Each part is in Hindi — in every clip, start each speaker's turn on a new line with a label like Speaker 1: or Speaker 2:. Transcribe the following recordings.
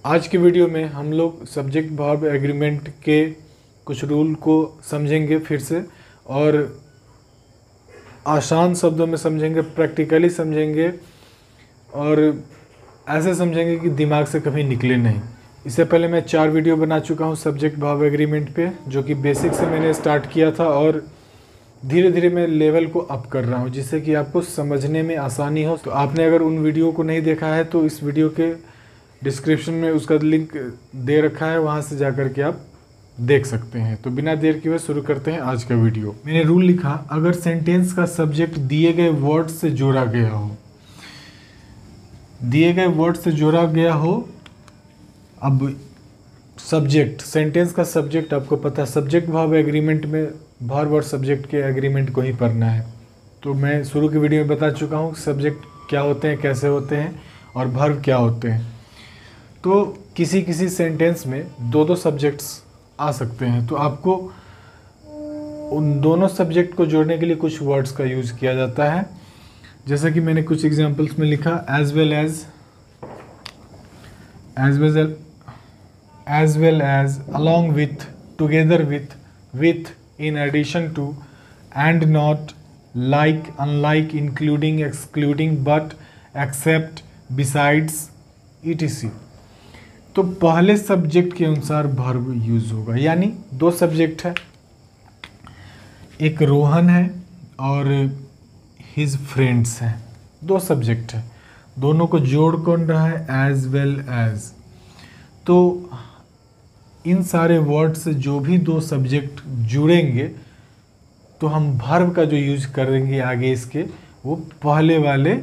Speaker 1: आज के वीडियो में हम लोग सब्जेक्ट वर्ब एग्रीमेंट के कुछ रूल को समझेंगे फिर से, और आसान शब्दों में समझेंगे, प्रैक्टिकली समझेंगे और ऐसे समझेंगे कि दिमाग से कभी निकले नहीं। इससे पहले मैं 4 वीडियो बना चुका हूँ सब्जेक्ट वर्ब एग्रीमेंट पे, जो कि बेसिक से मैंने स्टार्ट किया था और धीरे धीरे मैं लेवल को अप कर रहा हूँ जिससे कि आपको समझने में आसानी हो। तो आपने अगर उन वीडियो को नहीं देखा है तो इस वीडियो के डिस्क्रिप्शन में उसका लिंक दे रखा है, वहाँ से जा कर के आप देख सकते हैं। तो बिना देर किए शुरू करते हैं आज का वीडियो। मैंने रूल लिखा, अगर सेंटेंस का सब्जेक्ट दिए गए वर्ड से जोड़ा गया हो, दिए गए वर्ड से जोड़ा गया हो। अब सब्जेक्ट, सेंटेंस का सब्जेक्ट आपको पता है, सब्जेक्ट वर्ब एग्रीमेंट में वर्ब और सब्जेक्ट के एग्रीमेंट को ही पढ़ना है। तो मैं शुरू की वीडियो में बता चुका हूँ सब्जेक्ट क्या होते हैं, कैसे होते हैं और वर्ब क्या होते हैं। तो किसी किसी सेंटेंस में दो सब्जेक्ट्स आ सकते हैं, तो आपको उन दोनों सब्जेक्ट को जोड़ने के लिए कुछ वर्ड्स का यूज़ किया जाता है। जैसा कि मैंने कुछ एग्जांपल्स में लिखा, as well as, along with, together with, in addition to, and not, like, unlike, including, excluding, but, except, besides, etc। तो पहले सब्जेक्ट के अनुसार वर्ब यूज होगा, यानी 2 सब्जेक्ट है, एक रोहन है और हिज फ्रेंड्स हैं। 2 सब्जेक्ट है, दोनों को जोड़ कौन रहा है, एज वेल एज। तो इन सारे वर्ड से जो भी 2 सब्जेक्ट जुड़ेंगे तो हम वर्ब का जो यूज करेंगे आगे इसके, वो पहले वाले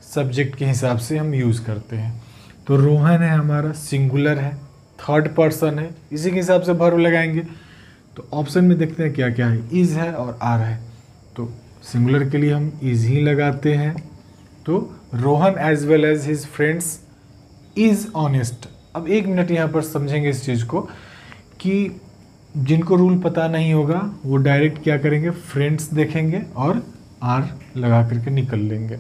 Speaker 1: सब्जेक्ट के हिसाब से हम यूज करते हैं। तो रोहन है हमारा, सिंगुलर है, 3rd पर्सन है, इसी के हिसाब से वर्ब लगाएंगे। तो ऑप्शन में देखते हैं क्या क्या है, इज है और आर है। तो सिंगुलर के लिए हम इज ही लगाते हैं। तो Rohan as well as his friends is honest. अब 1 मिनट यहाँ पर समझेंगे इस चीज़ को कि जिनको रूल पता नहीं होगा वो डायरेक्ट क्या करेंगे, फ्रेंड्स देखेंगे और आर लगा करके निकल लेंगे,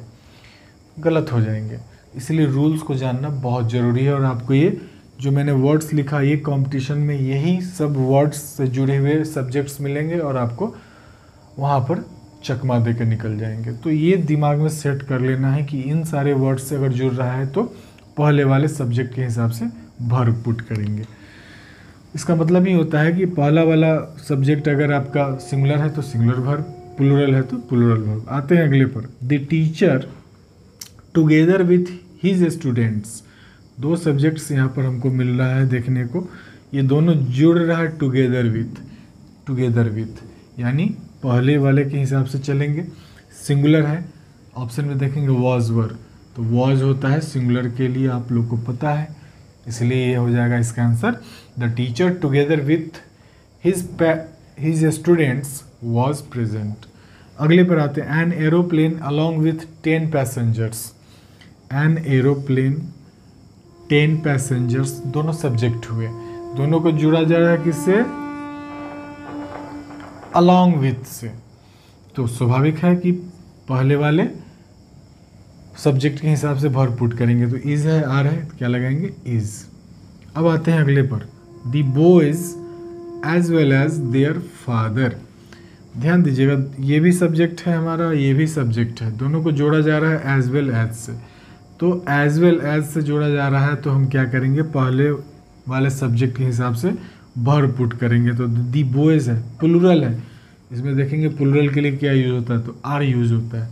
Speaker 1: गलत हो जाएंगे। इसलिए रूल्स को जानना बहुत ज़रूरी है। और आपको ये जो मैंने वर्ड्स लिखा, ये कंपटीशन में यही सब वर्ड्स से जुड़े हुए सब्जेक्ट्स मिलेंगे और आपको वहाँ पर चकमा दे कर निकल जाएंगे। तो ये दिमाग में सेट कर लेना है कि इन सारे वर्ड्स से अगर जुड़ रहा है तो पहले वाले सब्जेक्ट के हिसाब से वर्ब पुट करेंगे। इसका मतलब ही होता है कि पहला वाला सब्जेक्ट अगर आपका सिंगुलर है तो सिंगुलर वर्ब, प्लूरल है तो प्लूरल वर्ब। आते हैं अगले पर, the teacher together with his students. 2 subjects यहाँ पर हमको मिल रहा है देखने को, ये दोनों जुड़ रहा है टुगेदर विथ, यानी पहले वाले के हिसाब से चलेंगे। सिंगुलर है, ऑप्शन में देखेंगे वॉज वर, तो वॉज होता है सिंगुलर के लिए, आप लोग को पता है, इसलिए ये हो जाएगा इसका answer. The teacher together with his students was present. अगले पर आते हैं, an aeroplane along with 10 passengers. An aeroplane 10 passengers, दोनों सब्जेक्ट हुए, दोनों को जुड़ा जा रहा है किससे, अलॉन्ग विथ से। तो स्वाभाविक है कि पहले वाले सब्जेक्ट के हिसाब से वर्ब पुट करेंगे। तो इज है, आर है, तो क्या लगाएंगे, इज। अब आते हैं अगले पर, the boys as well as their father. ध्यान दीजिएगा, ये भी सब्जेक्ट है हमारा, ये भी सब्जेक्ट है, दोनों को जोड़ा जा रहा है एज वेल एज से। तो एज वेल एज से जोड़ा जा रहा है तो हम क्या करेंगे, पहले वाले सब्जेक्ट के हिसाब से वर्ब पुट करेंगे। तो दी बॉयज है, प्लूरल है, इसमें देखेंगे प्लूरल के लिए क्या यूज होता है, तो आर यूज होता है,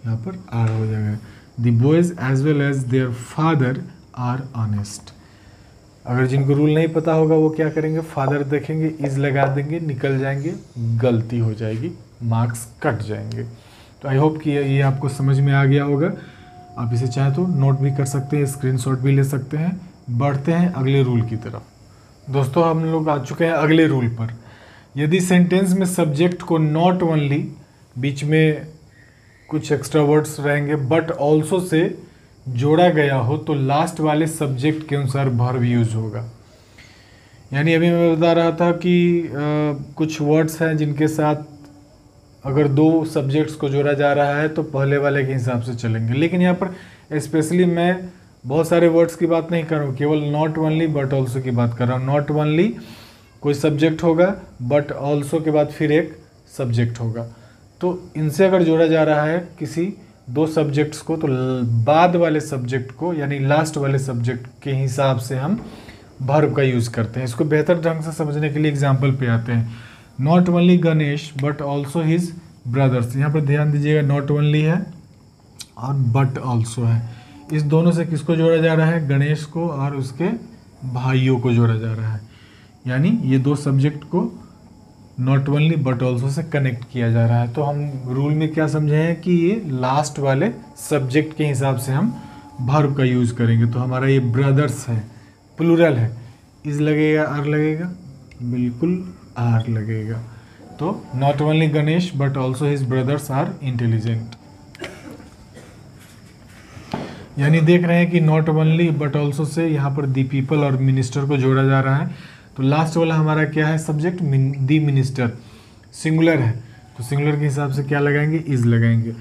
Speaker 1: यहाँ पर आर हो जाएगा। The boys as well as their father are honest. अगर जिनको रूल नहीं पता होगा वो क्या करेंगे, फादर देखेंगे, इज लगा देंगे, निकल जाएंगे, गलती हो जाएगी, मार्क्स कट जाएंगे। तो आई होप कि ये आपको समझ में आ गया होगा। आप इसे चाहे तो नोट भी कर सकते हैं, स्क्रीनशॉट भी ले सकते हैं। बढ़ते हैं अगले रूल की तरफ। दोस्तों, हम लोग आ चुके हैं अगले रूल पर। यदि सेंटेंस में सब्जेक्ट को नॉट ओनली, बीच में कुछ एक्स्ट्रा वर्ड्स रहेंगे, बट ऑल्सो से जोड़ा गया हो तो लास्ट वाले सब्जेक्ट के अनुसार वर्ब यूज होगा। यानी अभी मैं बता रहा था कि कुछ वर्ड्स हैं जिनके साथ अगर 2 सब्जेक्ट्स को जोड़ा जा रहा है तो पहले वाले के हिसाब से चलेंगे, लेकिन यहाँ पर स्पेशली मैं बहुत सारे वर्ड्स की बात नहीं कर रहा हूँ, केवल नॉट ओनली बट ऑल्सो की बात कर रहा हूँ। नॉट ओनली कोई सब्जेक्ट होगा, बट ऑल्सो के बाद फिर एक सब्जेक्ट होगा। तो इनसे अगर जोड़ा जा रहा है किसी दो सब्जेक्ट्स को, तो बाद वाले सब्जेक्ट को यानी लास्ट वाले सब्जेक्ट के हिसाब से हम वर्ब का यूज़ करते हैं। इसको बेहतर ढंग से समझने के लिए एग्जाम्पल पे आते हैं। Not only Ganesh but also his brothers. यहाँ पर ध्यान दीजिएगा, नॉट ओनली है और बट ऑल्सो है। इस दोनों से किसको जोड़ा जा रहा है? गणेश को और उसके भाइयों को जोड़ा जा रहा है। यानी ये दो सब्जेक्ट को not only but also say connect किया जा रहा है। तो हम रूल में क्या समझे हैं कि ये लास्ट वाले सब्जेक्ट के हिसाब से हम वर्ब का यूज़ करेंगे। तो हमारा ये ब्रदर्स है, प्लूरल है, इज लगेगा, आर लगेगा, बिल्कुल आर लगेगा। तो not only Ganesh but also his brothers are intelligent. यानी देख रहे हैं कि not only but also say यहाँ पर दी पीपल और मिनिस्टर को जोड़ा जा रहा है। तो लास्ट वाला हमारा क्या है? सब्जेक्ट दी मिनिस्टर, सिंगुलर है, तो सिंगुलर के हिसाब से क्या लगाएंगे? इज लगाएंगे।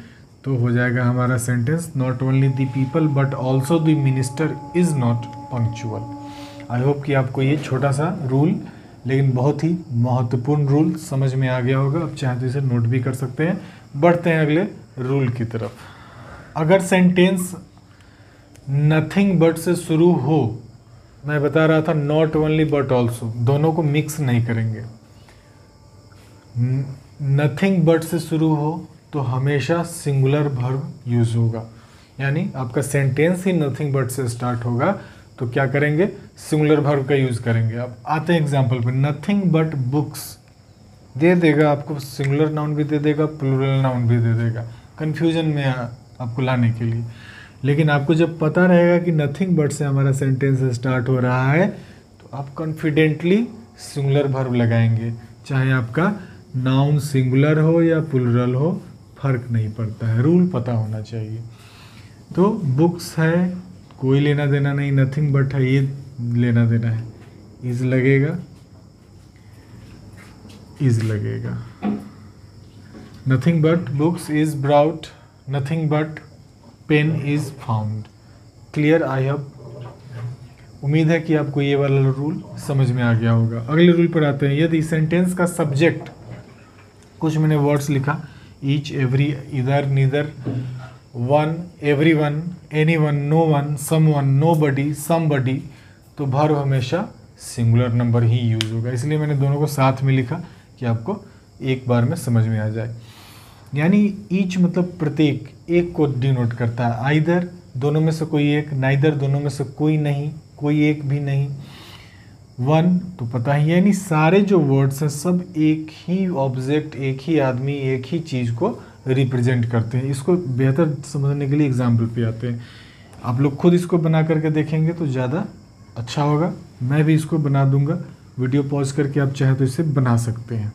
Speaker 1: तो हो जाएगा हमारा sentence, not only the people but also the minister is not punctual. I hope कि आपको ये छोटा सा रूल लेकिन बहुत ही महत्वपूर्ण रूल समझ में आ गया होगा। अब चाहे तो इसे नोट भी कर सकते हैं। बढ़ते हैं अगले रूल की तरफ। अगर सेंटेंस नथिंग बट से शुरू हो, मैं बता रहा था नॉट ओनली बट ऑल्सो, दोनों को मिक्स नहीं करेंगे। नथिंग बट से शुरू हो तो हमेशा सिंगुलर वर्ब यूज होगा। यानी आपका सेंटेंस ही नथिंग बट से स्टार्ट होगा तो क्या करेंगे? सिंगुलर वर्ब का यूज करेंगे। अब आते हैं एग्जांपल पे। नथिंग बट बुक्स दे देगा आपको, सिंगुलर नाउन भी दे देगा, प्लूरल नाउन भी दे देगा, कंफ्यूजन में आपको लाने के लिए। लेकिन आपको जब पता रहेगा कि नथिंग बट से हमारा सेंटेंस स्टार्ट हो रहा है तो आप कॉन्फिडेंटली सिंगुलर वर्ब लगाएंगे, चाहे आपका नाउन सिंगुलर हो या प्लूरल हो, फर्क नहीं पड़ता है। रूल पता होना चाहिए। तो बुक्स है, कोई लेना देना नहीं, नथिंग बट है, ये लेना देना है, इज लगेगा, इज लगेगा। Nothing but books is brought, nothing but pen is found. Clear? I have उम्मीद है कि आपको ये वाला रूल समझ में आ गया होगा। अगले रूल पर आते हैं। यदि सेंटेंस का सब्जेक्ट, कुछ मैंने वर्ड्स लिखा, each, every, either, neither, one, everyone, anyone, no one, someone, nobody, somebody, तो वर्ब हमेशा सिंगुलर नंबर ही यूज होगा। इसलिए मैंने दोनों को साथ में लिखा कि आपको एक बार में समझ में आ जाए। यानी ईच मतलब प्रत्येक, एक को डिनोट करता है। आइदर दोनों में से कोई एक, नाइदर दोनों में से कोई नहीं, कोई एक भी नहीं। वन तो पता ही है, यानी सारे जो वर्ड्स हैं सब एक ही ऑब्जेक्ट, एक ही आदमी, एक ही चीज़ को रिप्रेजेंट करते हैं। इसको बेहतर समझने के लिए एग्जाम्पल पे आते हैं। आप लोग खुद इसको बना करके देखेंगे तो ज़्यादा अच्छा होगा। मैं भी इसको बना दूंगा, वीडियो पॉज करके आप चाहे तो इसे बना सकते हैं।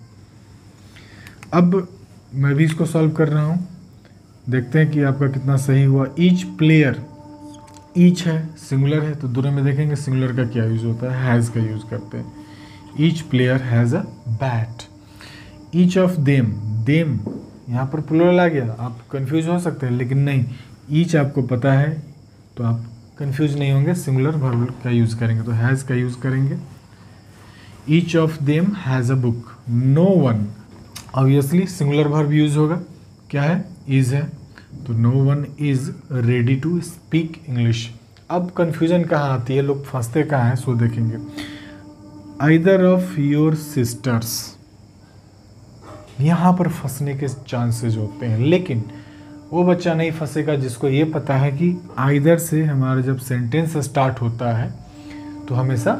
Speaker 1: अब मैं भी इसको सॉल्व कर रहा हूँ, देखते हैं कि आपका कितना सही हुआ। ईच प्लेयर, ईच है, सिंगुलर है, तो दोनों में देखेंगे सिंगुलर का क्या यूज़ होता है? हैज़ का यूज़ करते हैं। Each player has a bat. Each of them, them यहाँ पर प्लूरल आ गया, आप कंफ्यूज हो सकते हैं, लेकिन नहीं, ईच आपको पता है तो आप कंफ्यूज नहीं होंगे, सिंगुलर वर्ब का यूज़ करेंगे तो हैज़ का यूज़ करेंगे। Each of them has a book. No one, obviously singular verb use होगा, क्या है? इज है, तो no one is ready to speak English. अब कंफ्यूजन कहाँ आती है, लोग फंसते कहाँ हैं, सो देखेंगे। आइदर ऑफ योर सिस्टर्स, यहाँ पर फंसने के चांसेस होते हैं, लेकिन वो बच्चा नहीं फंसेगा जिसको ये पता है कि आइदर से हमारा जब सेंटेंस स्टार्ट होता है तो हमेशा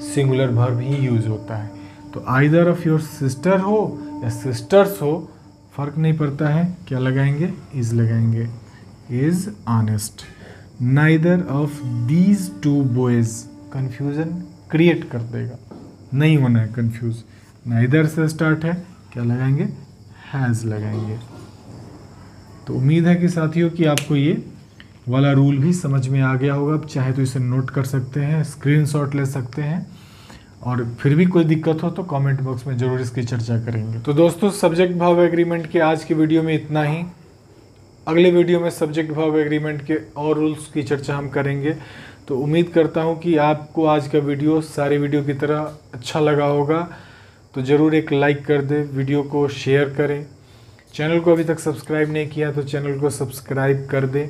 Speaker 1: सिंगुलर वर्ब ही यूज होता है। तो आइदर ऑफ योर सिस्टर हो या सिस्टर्स हो, फर्क नहीं पड़ता है, क्या लगाएंगे? इज लगाएंगे। Is honest. Neither of these two boys, confusion create कर देगा, नहीं होना है कंफ्यूज। नाइदर से स्टार्ट है, क्या लगाएंगे? हैज़ लगाएंगे। तो उम्मीद है कि साथियों कि आपको ये वाला रूल भी समझ में आ गया होगा। आप चाहे तो इसे नोट कर सकते हैं, स्क्रीनशॉट ले सकते हैं, और फिर भी कोई दिक्कत हो तो कमेंट बॉक्स में ज़रूर इसकी चर्चा करेंगे। तो दोस्तों, सब्जेक्ट वर्ब एग्रीमेंट के आज की वीडियो में इतना ही। अगले वीडियो में सब्जेक्ट वर्ब एग्रीमेंट के और रूल्स की चर्चा हम करेंगे। तो उम्मीद करता हूँ कि आपको आज का वीडियो सारे वीडियो की तरह अच्छा लगा होगा। तो ज़रूर एक लाइक कर दें, वीडियो को शेयर करें। चैनल को अभी तक सब्सक्राइब नहीं किया तो चैनल को सब्सक्राइब कर दें,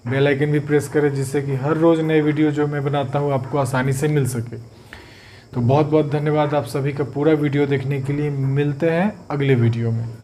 Speaker 1: बेल आइकन भी प्रेस करें, जिससे कि हर रोज़ नए वीडियो जो मैं बनाता हूँ आपको आसानी से मिल सके। तो बहुत बहुत धन्यवाद आप सभी का पूरा वीडियो देखने के लिए। मिलते हैं अगले वीडियो में।